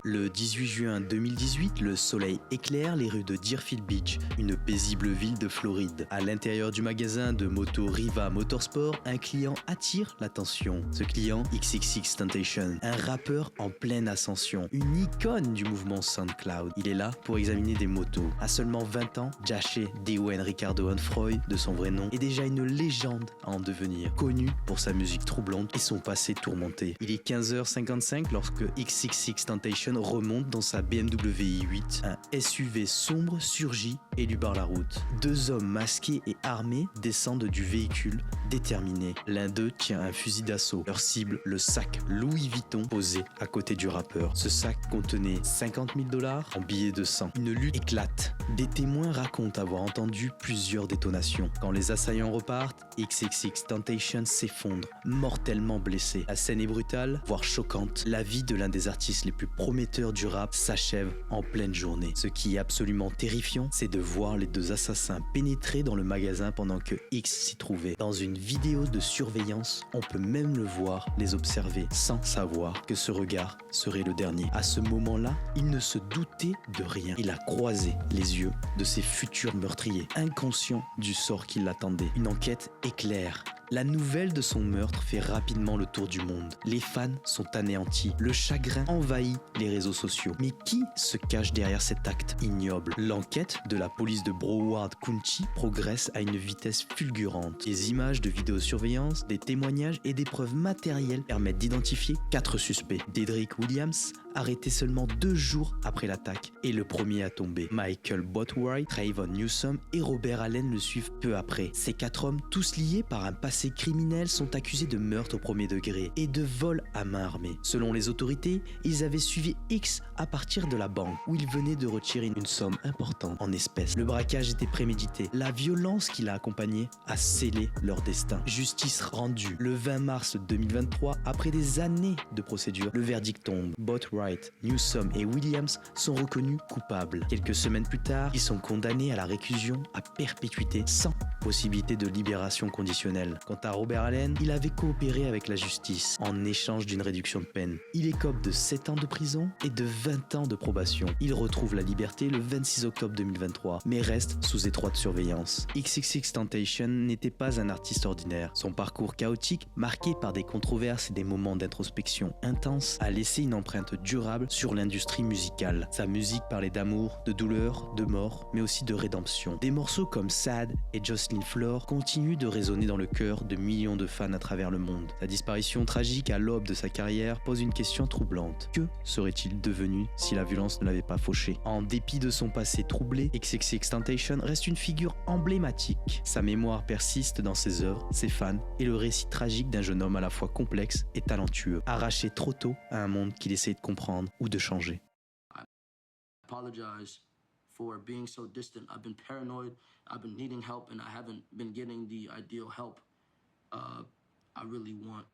Le 18 juin 2018, le soleil éclaire les rues de Deerfield Beach, une paisible ville de Floride. À l'intérieur du magasin de moto Riva Motorsport, un client attire l'attention. Ce client, XXXTentacion, un rappeur en pleine ascension, une icône du mouvement SoundCloud. Il est là pour examiner des motos. À seulement 20 ans, Jache Dewen Ricardo Onfroy, de son vrai nom, est déjà une légende à en devenir, connu pour sa musique troublante et son passé tourmenté. Il est 15h55 lorsque XXXTentacion remonte dans sa BMW i8. Un SUV sombre surgit et lui barre la route. Deux hommes masqués et armés descendent du véhicule, déterminés. L'un d'eux tient un fusil d'assaut. Leur cible, le sac Louis Vuitton posé à côté du rappeur. Ce sac contenait 50 000 $ en billets de 100. Une lutte éclate. Des témoins racontent avoir entendu plusieurs détonations. Quand les assaillants repartent, XXXTentacion s'effondre, mortellement blessé. La scène est brutale, voire choquante. La vie de l'un des artistes les plus prometteurs du rap s'achève en pleine journée. Ce qui est absolument terrifiant, c'est de voir les deux assassins pénétrer dans le magasin pendant que X s'y trouvait. Dans une vidéo de surveillance, on peut même le voir les observer sans savoir que ce regard serait le dernier. À ce moment-là, il ne se doutait de rien. Il a croisé les yeux de ses futurs meurtriers, inconscient du sort qui l'attendait. Une enquête éclaire. La nouvelle de son meurtre fait rapidement le tour du monde. Les fans sont anéantis. Le chagrin envahit les réseaux sociaux. Mais qui se cache derrière cet acte ignoble? L'enquête de la police de Broward County progresse à une vitesse fulgurante. Des images de vidéosurveillance, des témoignages et des preuves matérielles permettent d'identifier 4 suspects. Dedrick Williams, arrêté seulement 2 jours après l'attaque, est le premier à tomber. Michael Boatwright, Trayvon Newsome et Robert Allen le suivent peu après. Ces 4 hommes, tous liés par un passé criminels, sont accusés de meurtre au premier degré et de vol à main armée. Selon les autorités, ils avaient suivi X à partir de la banque où il venait de retirer une somme importante en espèces. Le braquage était prémédité. La violence qui l'a accompagné a scellé leur destin. Justice rendue. Le 20 mars 2023, après des années de procédure, le verdict tombe. Boatwright, Newsome et Williams sont reconnus coupables. Quelques semaines plus tard, ils sont condamnés à la réclusion à perpétuité sans possibilité de libération conditionnelle. Quant à Robert Allen, il avait coopéré avec la justice en échange d'une réduction de peine. Il écope de 7 ans de prison et de 20 ans de probation. Il retrouve la liberté le 26 octobre 2023, mais reste sous étroite surveillance. XXXTentacion n'était pas un artiste ordinaire. Son parcours chaotique, marqué par des controverses et des moments d'introspection intenses, a laissé une empreinte durable sur l'industrie musicale. Sa musique parlait d'amour, de douleur, de mort, mais aussi de rédemption. Des morceaux comme Sad et Jocelyn Flor continuent de résonner dans le cœur de millions de fans à travers le monde. Sa disparition tragique à l'aube de sa carrière pose une question troublante. Que serait-il devenu si la violence ne l'avait pas fauché? En dépit de son passé troublé, XXXTentacion reste une figure emblématique. Sa mémoire persiste dans ses œuvres, ses fans et le récit tragique d'un jeune homme à la fois complexe et talentueux, arraché trop tôt à un monde qu'il essayait de comprendre ou de changer. Apologize for being so distant. I've been paranoid, I've been needing help, and I haven't been getting the ideal help I really want.